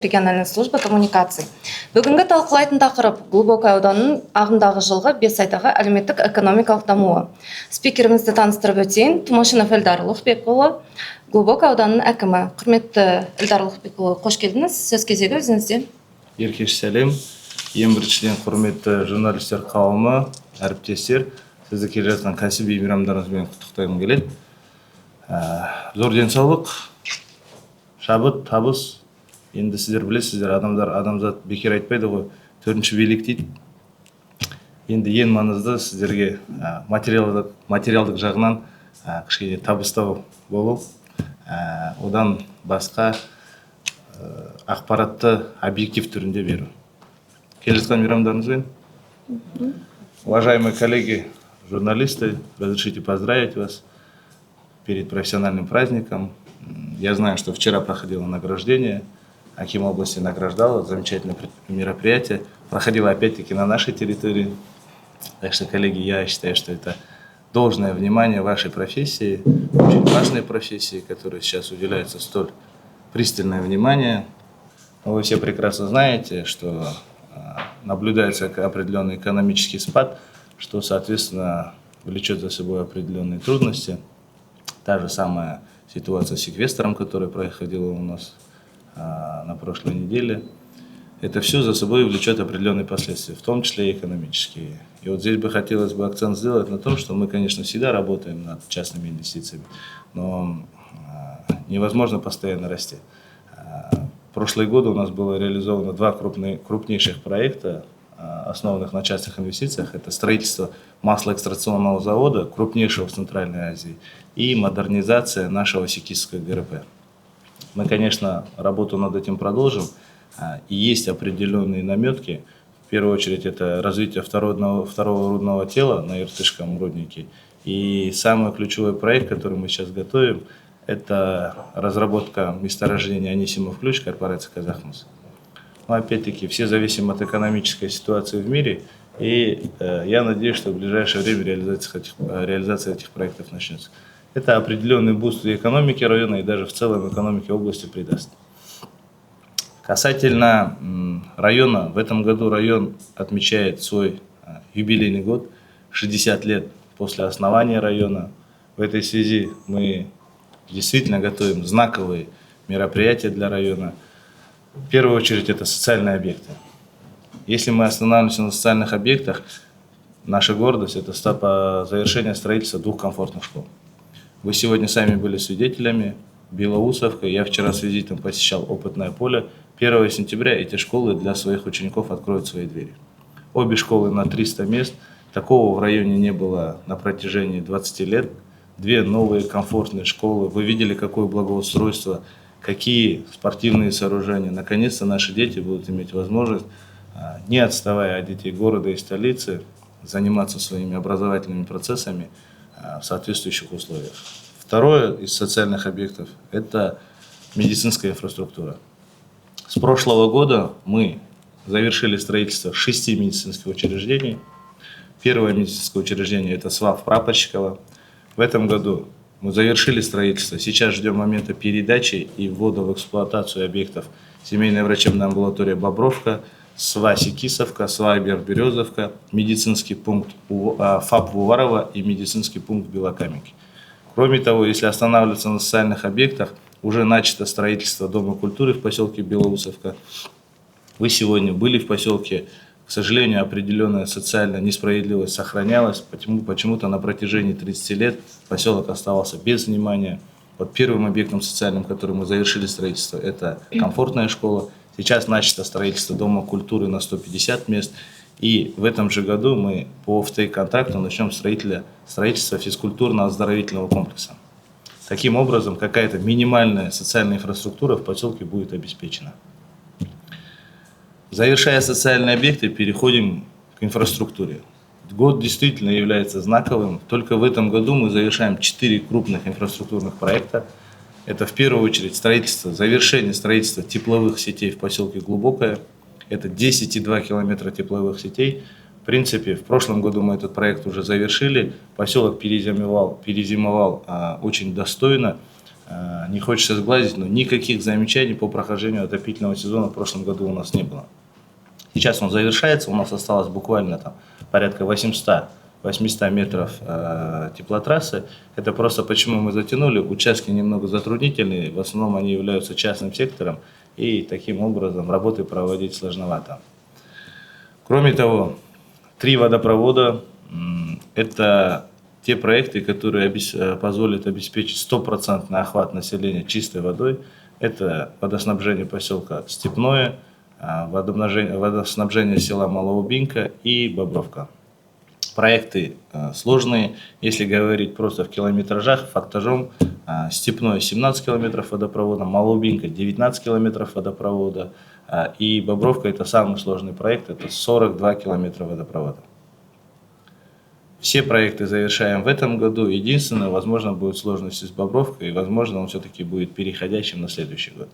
Региональная служба коммуникаций. Бүгінгі талқылайтын тақырып Глубокое ауданының ағымдағы жылғы 5 айдағы әлеуметтік экономикалық дамуы. Спикерімізді таныстырып өтейін. Тумашинов Эльдар Ұлықбекұлы, Глубокое ауданының әкімі. Құрметті Эльдар Ұлықбекұлы, қош келдіңіз. Сөз кезегі өзіңізде. Еркеш сәлем. Ең біріншіден құрметті журналистер қауымы, әріптестер, сізді келе жатқан кәсіби мейрамдарыңызбен құттықтағым келеді. Зор денсаулық, шабыт, табыс. Енді сіздер білесіздер, адамзат бекер айтпайды ғой, төртінші билік дейді. Енді ең маңызды сіздерге материалдық жағынан кішкене табыстау болу, одан басқа ақпаратты объектив түрінде беру. Келе жатқан мейрамдарыңызбен. Уважаемые коллеги, журналисты, разрешите поздравить вас перед профессиональным праздником. Я знаю, что вчера проходило награждение. Аким области награждал, замечательное мероприятие. Проходило опять-таки на нашей территории. Так что, коллеги, я считаю, что это должное внимание вашей профессии, очень важной профессии, которой сейчас уделяется столь пристальное внимание. Но вы все прекрасно знаете, что наблюдается определенный экономический спад, что, соответственно, влечет за собой определенные трудности. Та же самая ситуация с секвестром, которая проходила у нас на прошлой неделе. Это все за собой влечет определенные последствия, в том числе и экономические. И вот здесь бы хотелось бы акцент сделать на том, что мы, конечно, всегда работаем над частными инвестициями, но невозможно постоянно расти. В прошлые годы у нас было реализовано два крупнейших проекта, основанных на частных инвестициях. Это строительство маслоэкстракционного завода, крупнейшего в Центральной Азии, и модернизация нашего Секисского ГРП. Мы, конечно, работу над этим продолжим, и есть определенные наметки. В первую очередь, это развитие второго рудного тела на Иртышском руднике. И самый ключевой проект, который мы сейчас готовим, это разработка месторождения Анисимов ключ корпорации «Казахмыс». Но опять-таки, все зависим от экономической ситуации в мире, и я надеюсь, что в ближайшее время реализация этих проектов начнется. Это определенный буст в экономике района и даже в целом экономике области придаст. Касательно района, в этом году район отмечает свой юбилейный год, 60 лет после основания района. В этой связи мы действительно готовим знаковые мероприятия для района. В первую очередь это социальные объекты. Если мы останавливаемся на социальных объектах, наша гордость – это завершение строительства 2 комфортных школ. Вы сегодня сами были свидетелями. Белоусовка, я вчера с визитом посещал Опытное поле. 1 сентября эти школы для своих учеников откроют свои двери. Обе школы на 300 мест. Такого в районе не было на протяжении 20 лет. 2 новые комфортные школы. Вы видели, какое благоустройство, какие спортивные сооружения. Наконец-то наши дети будут иметь возможность, не отставая от детей города и столицы, заниматься своими образовательными процессами в соответствующих условиях. Второе из социальных объектов – это медицинская инфраструктура. С прошлого года мы завершили строительство 6 медицинских учреждений. Первое медицинское учреждение – это СВАП Прапорщикова. В этом году мы завершили строительство. Сейчас ждем момента передачи и ввода в эксплуатацию объектов семейная врачебная амбулатория Бобровка, СВА Секисовка, СВА Березовка, медицинский пункт ФАП Вуварово и медицинский пункт Белокаменки. Кроме того, если останавливаться на социальных объектах, уже начато строительство Дома культуры в поселке Белоусовка. Вы сегодня были в поселке. К сожалению, определенная социальная несправедливость сохранялась. Почему-то на протяжении 30 лет поселок оставался без внимания. Вот первым объектом социальным, который мы завершили строительство, это комфортная школа. Сейчас начато строительство Дома культуры на 150 мест. И в этом же году мы по ФТИ-контракту начнем строительство физкультурно-оздоровительного комплекса. Таким образом, какая-то минимальная социальная инфраструктура в поселке будет обеспечена. Завершая социальные объекты, переходим к инфраструктуре. Год действительно является знаковым. Только в этом году мы завершаем 4 крупных инфраструктурных проекта. Это в первую очередь завершение строительства тепловых сетей в поселке Глубокое. Это 10,2 километра тепловых сетей. В принципе, в прошлом году мы этот проект уже завершили. Поселок перезимовал очень достойно. не хочется сглазить, но никаких замечаний по прохождению отопительного сезона в прошлом году у нас не было. Сейчас он завершается, у нас осталось буквально там порядка 800 метров теплотрассы. Это просто почему мы затянули. Участки немного затруднительные, в основном они являются частным сектором, и таким образом работы проводить сложновато. Кроме того, 3 водопровода – это те проекты, которые позволят обеспечить стопроцентный охват населения чистой водой. Это водоснабжение поселка Степное, водоснабжение села Малоубинка и Бобровка. Проекты сложные, если говорить просто в километражах, фактажом: Степное 17 километров водопровода, Малоубинка 19 километров водопровода, и Бобровка — это самый сложный проект, это 42 километра водопровода. Все проекты завершаем в этом году. Единственное, возможно, будет сложности с Бобровкой, и, возможно, он все-таки будет переходящим на следующий год.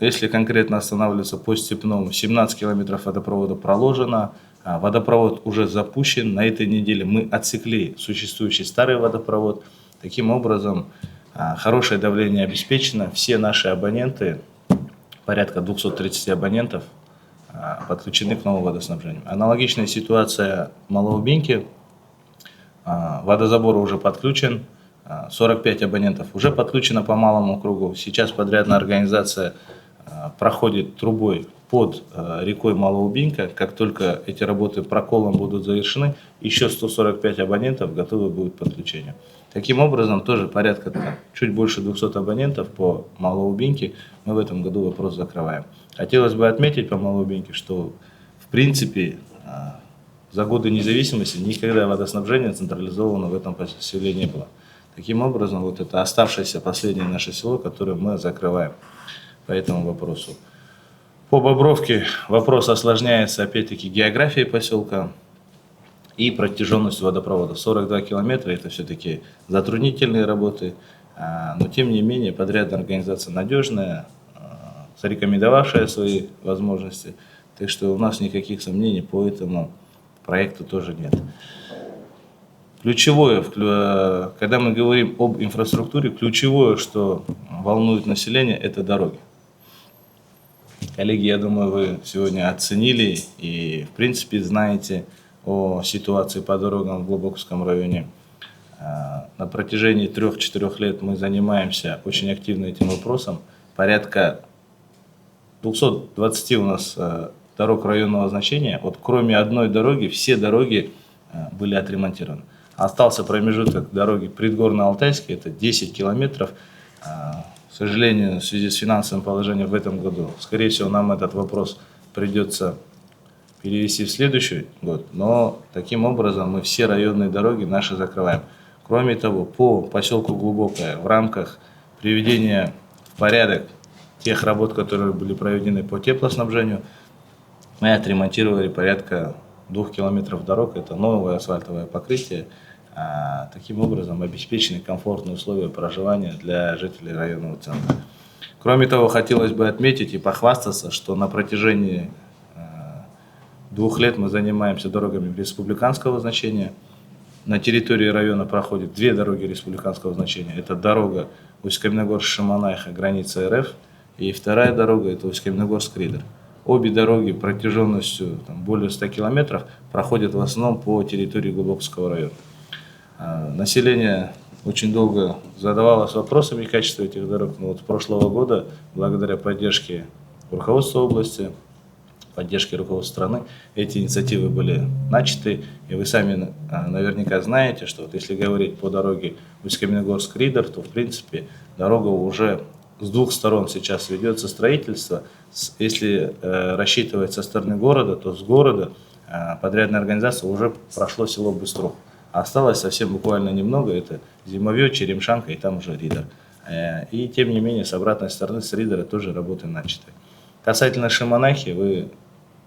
Если конкретно останавливаться по Степному, 17 километров водопровода проложено, водопровод уже запущен. На этой неделе мы отсекли существующий старый водопровод. Таким образом, хорошее давление обеспечено. Все наши абоненты, порядка 230 абонентов, подключены к новому водоснабжению. Аналогичная ситуация в Малоубинке. Водозабор уже подключен. 45 абонентов уже подключено по малому кругу. Сейчас подрядная организация проходит трубой под рекой Малоубинка. Как только эти работы проколом будут завершены, еще 145 абонентов готовы будут к подключению. Таким образом, тоже порядка чуть больше 200 абонентов по Малоубинке мы в этом году вопрос закрываем. Хотелось бы отметить по Малоубинке, что в принципе за годы независимости никогда водоснабжение централизовано в этом селе не было. Таким образом, вот это оставшееся последнее наше село, которое мы закрываем по этому вопросу. По Бобровке вопрос осложняется опять-таки географией поселка и протяженностью водопровода. 42 километра – это все-таки затруднительные работы, но тем не менее подрядная организация надежная, зарекомендовавшая свои возможности, так что у нас никаких сомнений по этому проекту тоже нет. Ключевое, когда мы говорим об инфраструктуре, ключевое, что волнует население, это дороги. Коллеги, я думаю, вы сегодня оценили и, в принципе, знаете о ситуации по дорогам в Глубоковском районе. На протяжении 3-4 лет мы занимаемся очень активно этим вопросом. Порядка 220 у нас дорог районного значения. Вот кроме одной дороги, все дороги были отремонтированы. Остался промежуток дороги Предгорно-Алтайской, это 10 километров. К сожалению, в связи с финансовым положением в этом году, скорее всего, нам этот вопрос придется перевести в следующий год. Но таким образом мы все районные дороги наши закрываем. Кроме того, по поселку Глубокое в рамках приведения в порядок тех работ, которые были проведены по теплоснабжению, мы отремонтировали порядка 2 километров дорог. Это новое асфальтовое покрытие. Таким образом обеспечены комфортные условия проживания для жителей районного центра. Кроме того, хотелось бы отметить и похвастаться, что на протяжении 2 лет мы занимаемся дорогами республиканского значения. На территории района проходят 2 дороги республиканского значения. Это дорога Усть-Каменогорск-Шаманайха, граница РФ, и вторая дорога – это Усть-Каменогорск-Ридер. Обе дороги протяженностью более 100 километров проходят в основном по территории Глубоковского района. Население очень долго задавалось вопросами качества этих дорог, но вот с прошлого года, благодаря поддержке руководства области, поддержке руководства страны, эти инициативы были начаты. И вы сами наверняка знаете, что вот если говорить по дороге Усть-Каменогорск-Ридер, то в принципе дорога уже с 2 сторон сейчас ведется строительство. Если рассчитывать со стороны города, то с города подрядная организация уже прошло село Быстров. Осталось совсем буквально немного, это Зимовье, Черемшанка и там уже Ридер. И тем не менее с обратной стороны, с Ридера тоже работы начаты. Касательно Шаманайхи, вы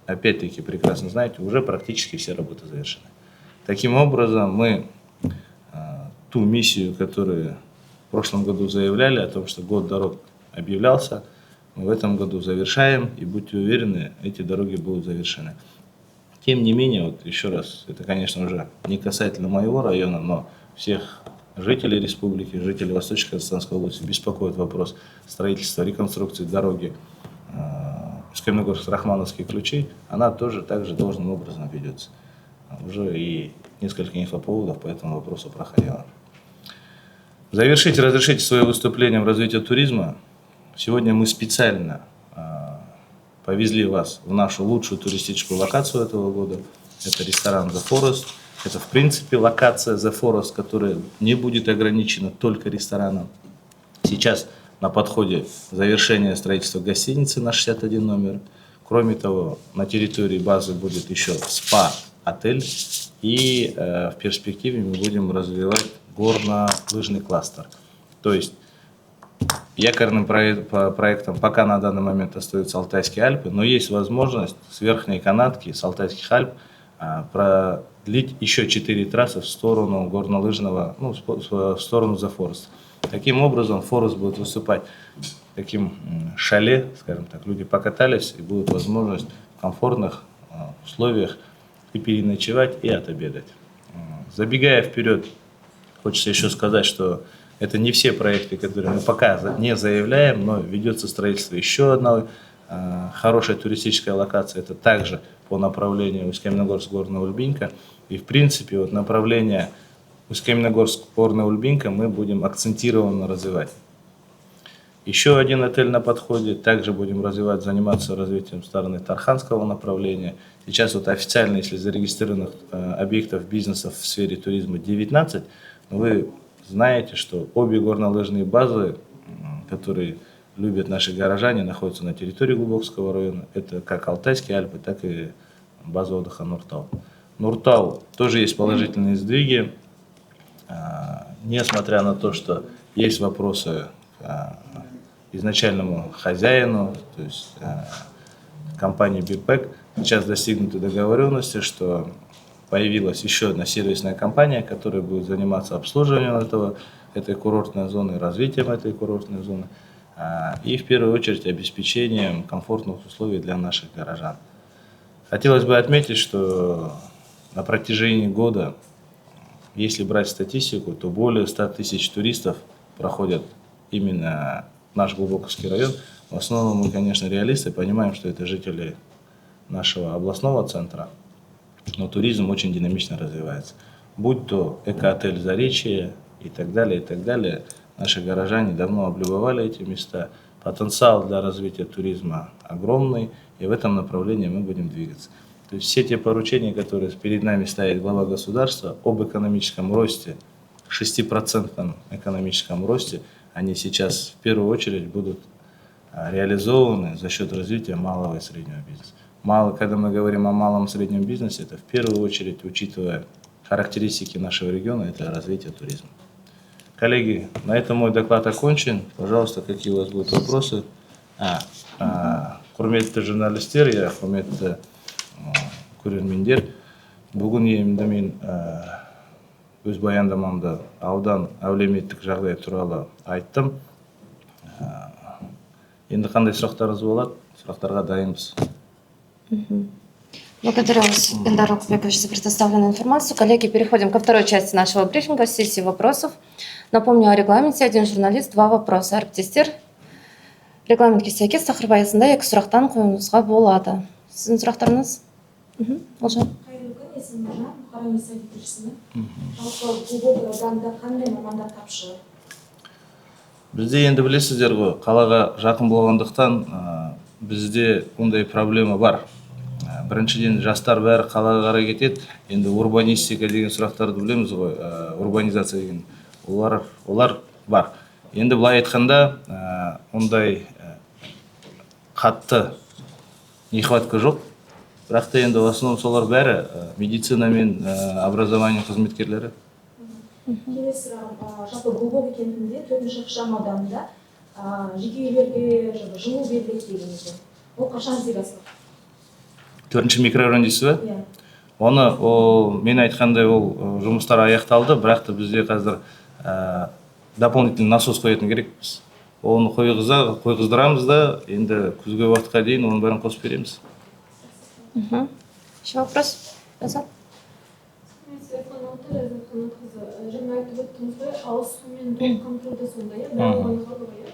опять-таки прекрасно знаете, уже практически все работы завершены. Таким образом, мы ту миссию, которую в прошлом году заявляли о том, что год дорог объявлялся, мы в этом году завершаем, и будьте уверены, эти дороги будут завершены. Тем не менее, вот еще раз, это, конечно, уже не касательно моего района, но всех жителей республики, жителей Восточно-Казахстанской области беспокоит вопрос строительства, реконструкции дороги Усть-Каменогорск-Рахмановские ключи, она тоже также должным образом ведется. Уже и несколько инфоповодов по этому вопросу проходило. Разрешите свое выступление в развитии туризма. Сегодня мы специально повезли вас в нашу лучшую туристическую локацию этого года. Это ресторан The Forest. Это, в принципе, локация The Forest, которая не будет ограничена только рестораном. Сейчас на подходе завершение строительства гостиницы на 61 номер. Кроме того, на территории базы будет еще спа-отель. И в перспективе мы будем развивать горно-лыжный кластер. То есть якорным проектом пока на данный момент остаются Алтайские Альпы, но есть возможность с верхней канатки, с Алтайских Альп, продлить еще 4 трассы в сторону горнолыжного, в сторону The Forest. Таким образом, Forest будет выступать таким шале, скажем так, люди покатались и будет возможность в комфортных условиях и переночевать, и отобедать. Забегая вперед, хочется еще сказать, что это не все проекты, которые мы пока не заявляем, но ведется строительство еще одной хорошей туристической локации. Это также по направлению Усть-Каменогорск-Горная Ульбинка. И в принципе вот направление Усть-Каменогорск-Горная Ульбинка мы будем акцентированно развивать. Еще один отель на подходе. Также будем заниматься развитием стороны Тарханского направления. Сейчас вот официально, если зарегистрированных объектов бизнеса в сфере туризма 19, вы знаете, что обе горнолыжные базы, которые любят наши горожане, находятся на территории Глубокского района. Это как Алтайские Альпы, так и база отдыха Нуртау. Нуртау тоже есть положительные сдвиги, несмотря на то, что есть вопросы к изначальному хозяину, то есть компании Бипек. Сейчас достигнуты договоренности, что появилась еще одна сервисная компания, которая будет заниматься обслуживанием этой курортной зоны, развитием этой курортной зоны и в первую очередь обеспечением комфортных условий для наших горожан. Хотелось бы отметить, что на протяжении года, если брать статистику, то более 100 тысяч туристов проходят именно наш Глубоковский район. В основном мы, конечно, реалисты, понимаем, что это жители нашего областного центра. Но туризм очень динамично развивается. Будь то эко-отель «Заречье» и так далее, наши горожане давно облюбовали эти места. Потенциал для развития туризма огромный, и в этом направлении мы будем двигаться. То есть все те поручения, которые перед нами ставит глава государства об экономическом росте, 6% экономическом росте, они сейчас в первую очередь будут реализованы за счет развития малого и среднего бизнеса. Когда мы говорим о малом и среднем бизнесе, это в первую очередь, учитывая характеристики нашего региона, это развитие туризма. Коллеги, на этом мой доклад окончен. Пожалуйста, какие у вас будут вопросы? Құрметті журналистер, құрметті көрермендер, бүгін енді мен өз баяндамамда аудан әлеуметтік жағдай туралы айттым. Енді қандай сұрақтарыңыз болады? Сұрақтарға дайынбыз. Благодарю вас, Эльдар Алкубекович, за предоставленную информацию. Коллеги, переходим ко второй части нашего брифинга, сессии вопросов. Напомню о регламенте. Один журналист, 2 вопроса. Әріптестер, регламентке сәйкес тақырып аясында 2 сұрақтан қоюыңызға болады. Сіздің сұрақтарыңыз? Олжан. Қайырлы күн, есімім Нұржан, Бұқара Инсайт тілшісімін. Жалпы Глубокое ауданда қандай мамандар тапшы? Бізде енді білесіздер ғой, қалаға жақын болғандықтан бізде ондай проблема бар. Біріншіден жастар бәрі қалаға қарай кетеді. Енді урбанистика деген сұрақтарды білеміз ғой, урбанизация деген. Олар бар. Енді былай айтқанда, ондай қатты нехватка жоқ. Бірақ та енді в основном солар бәрі медицина мен образование қызметкерлері. Келесі сұрағым, жалпы Глубокое кентінде 4-ші ықшам ауданында жеке үйлерге жылу беріледі деген екен. Ол қашан іске асады? 4-ші микрорайон дейсіз бе? Иә. Оны мен айтқандай ол жұмыстар аяқталды, бірақ та бізде қазір дополнительный насос қоятын керекпіз. Оны қойғыздырамыз да, енді күзгі уақытқа дейін оның бәрін қосып береміз. Еще вопрос? Жазал? Светлана Алтайқызы, айтып өттіңіз ғой, ауыз сумен толық қамтылды сонда, иә, бірақ оған қалды ғой, иә.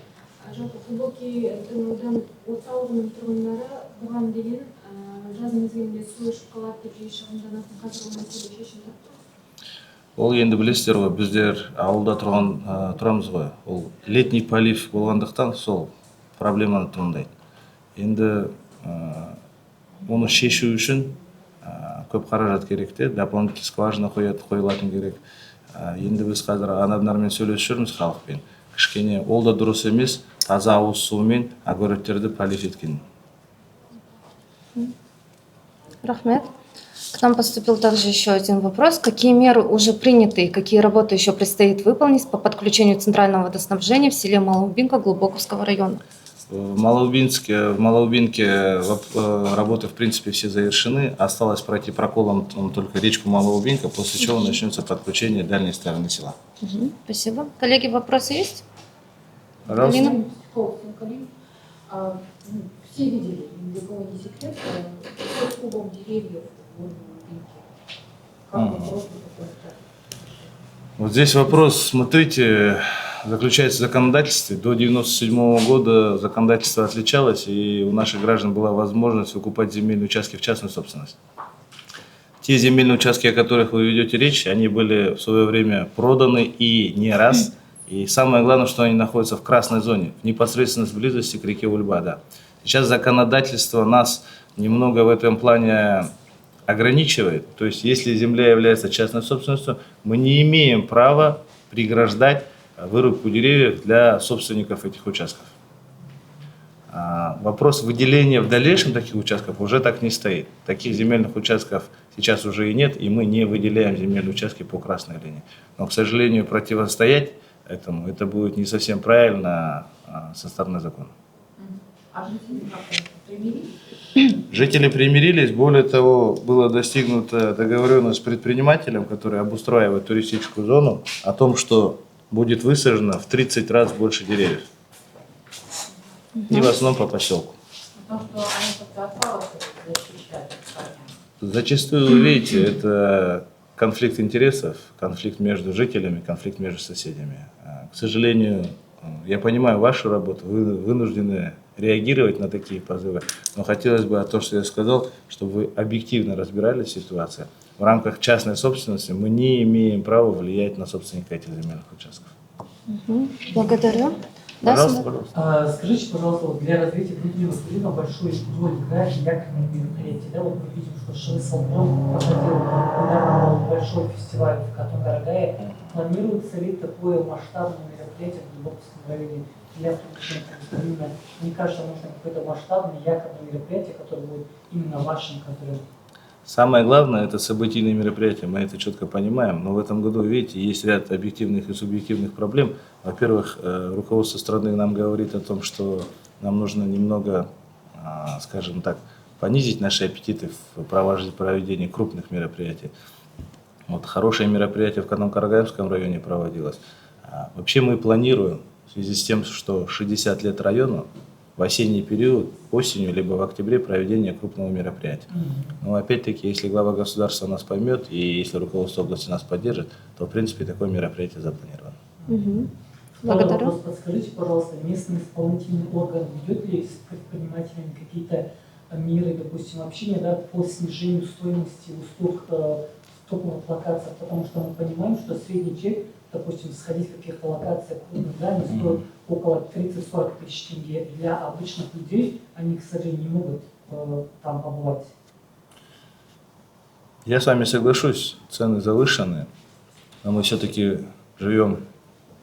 Жалпы глубокий аудан орталығының тұрғындары бұған деген жаз мезгілінде су ішіп қалады деп жиі шығымданатын, қазір ол мәселе шешім тапты ма? Ол енді білесіздер ғой, біздер ауылда тұрамыз ғой. Ол летний полив болғандықтан сол проблеманы туындайды. Енді оны шешу үшін көп қаражат керек те, дополнительный скважина қойылатын керек. Енді біз қазір адамдармен сөйлесіп жүрміз халықпен. Кішкене ол да дұрыс емес, таза ауыз суымен огородтерді полив еткен. Рахмет. К нам поступил также еще один вопрос. Какие меры уже приняты и какие работы еще предстоит выполнить по подключению центрального водоснабжения в селе Малоубинка Глубоковского района? В Малоубинке работы в принципе все завершены. Осталось пройти проколом только речку Малоубинка, после чего начнется подключение дальней стороны села. Спасибо. Коллеги, вопросы есть? Пожалуйста. Алина? Все видели, ни для кого не секрет, с клубом деревьев в Малоубинке. Как вопрос такой? Вот здесь вопрос, смотрите, заключается в законодательстве. До 1997 года законодательство отличалось, и у наших граждан была возможность выкупать земельные участки в частную собственность. Те земельные участки, о которых вы ведете речь, они были в свое время проданы и не раз. И самое главное, что они находятся в красной зоне, в непосредственной близости к реке Ульба. Да. Сейчас законодательство нас немного в этом плане ограничивает. То есть, если земля является частной собственностью, мы не имеем права преграждать вырубку деревьев для собственников этих участков. Вопрос выделения в дальнейшем таких участков уже так не стоит. Таких земельных участков сейчас уже и нет, и мы не выделяем земельные участки по красной линии. Но, к сожалению, противостоять этому, это будет не совсем правильно со стороны закона. А жители как-то примирились? Жители примирились, более того, была достигнута договоренность с предпринимателем, который обустраивает туристическую зону, о том, что будет высажено в 30 раз больше деревьев. И в основном по поселку. Потому что они как-то отпало защищают. Зачастую, вы видите, это конфликт интересов, конфликт между жителями, конфликт между соседями. К сожалению, я понимаю вашу работу, вы вынуждены реагировать на такие позывы, но хотелось бы то, что я сказал, чтобы вы объективно разбирали ситуацию. В рамках частной собственности мы не имеем права влиять на собственника этих земельных участков. Благодарю. Да, Пожалуйста, Сандра? пожалуйста. Скажите, пожалуйста, вот для развития культурного туризма большую роль играет якорные мероприятия. Да? Вот мы видим, что Шансон проходил недавно большой фестиваль в Катон-Карагае. Планируется ли такое масштабное мероприятие в Глубоковском районе для привлечения туризма? Мне кажется, нужно какое-то масштабное якорное мероприятие, которое будет именно вашим, которое... Самое главное – это событийные мероприятия, мы это четко понимаем, но в этом году, видите, есть ряд объективных и субъективных проблем. Во-первых, руководство страны нам говорит о том, что нам нужно немного, скажем так, понизить наши аппетиты в проведении крупных мероприятий. Вот хорошее мероприятие в Катон-Карагаемском районе проводилось. Вообще мы планируем, в связи с тем, что 60 лет району, в осенний период, осенью, либо в октябре проведение крупного мероприятия. Но опять-таки, если глава государства нас поймет, и если руководство области нас поддержит, то в принципе такое мероприятие запланировано. Благодарю. Вопрос, подскажите, пожалуйста, местный исполнительный орган ведет ли с предпринимателями какие-то меры, допустим, общения, да, по снижению стоимости услуг в топовых локациях, потому что мы понимаем, что средний чек, допустим, сходить в каких-то локациях крупных, да, не стоит около 30-40 тысяч тенге. Для обычных людей они, к сожалению, не могут там побывать. Я с вами соглашусь, цены завышены, но мы все-таки живем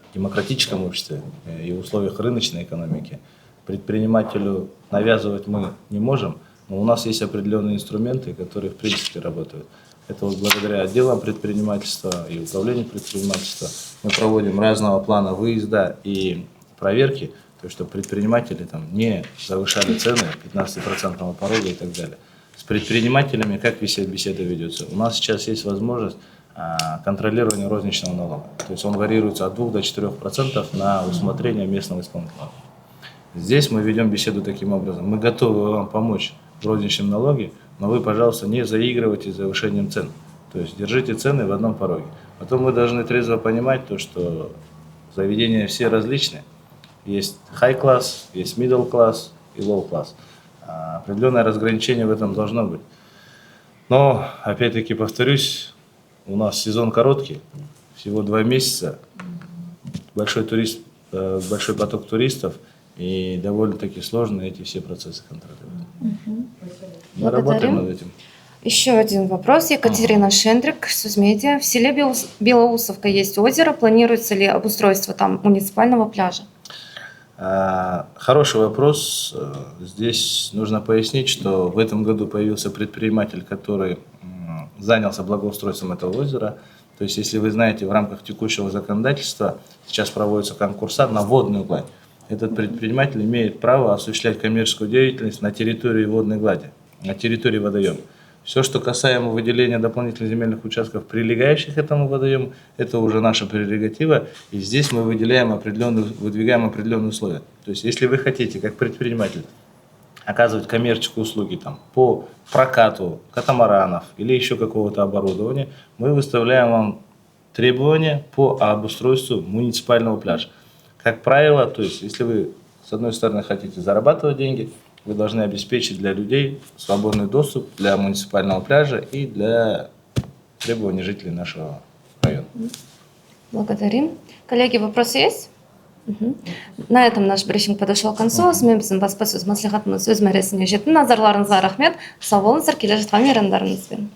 в демократическом обществе и в условиях рыночной экономики. Предпринимателю навязывать мы не можем, но у нас есть определенные инструменты, которые в принципе работают. Это вот благодаря отделам предпринимательства и управлению предпринимательства мы проводим разного плана выезда и проверки, то есть чтобы предприниматели там не завышали цены 15% порога и так далее. С предпринимателями как беседа ведется? У нас сейчас есть возможность контролирования розничного налога. То есть он варьируется от 2 до 4% на усмотрение местного исполнителя. Здесь мы ведем беседу таким образом. Мы готовы вам помочь в розничном налоге, но вы, пожалуйста, не заигрывайте с завышением цен. То есть держите цены в одном пороге. Потом мы должны трезво понимать то, что заведения все различные. Есть high-класс, есть middle-класс и low-класс. Определенное разграничение в этом должно быть. Но, опять-таки, повторюсь, у нас сезон короткий, всего 2 месяца, большой поток туристов, и довольно-таки сложно эти все процессы контролировать. Мы работаем над этим. Еще один вопрос. Екатерина Шендрик, Сузмедиа. В селе Белоусовка есть озеро. Планируется ли обустройство там муниципального пляжа? Хороший вопрос. Здесь нужно пояснить, что в этом году появился предприниматель, который занялся благоустройством этого озера. То есть, если вы знаете, в рамках текущего законодательства сейчас проводится конкурса на водную гладь. Этот предприниматель имеет право осуществлять коммерческую деятельность на территории водной глади, на территории водоема. Все, что касаемо выделения дополнительных земельных участков, прилегающих к этому водоему, это уже наша прерогатива. И здесь мы выдвигаем определенные условия. То есть, если вы хотите, как предприниматель, оказывать коммерческие услуги там, по прокату катамаранов или еще какого-то оборудования, мы выставляем вам требования по обустройству муниципального пляжа. Как правило, то есть, если вы, с одной стороны, хотите зарабатывать деньги, вы должны обеспечить для людей свободный доступ для муниципального пляжа и для требований жителей нашего района. Благодарим. Коллеги, вопросы есть? На этом наш брифинг подошел к концу. Мен біздің баспасөз мәслихатымыз өз мәресіне жетті. Назарларыңызға рахмет. Сау болыңыздар, келе жатқан мейрамдарыңызбен.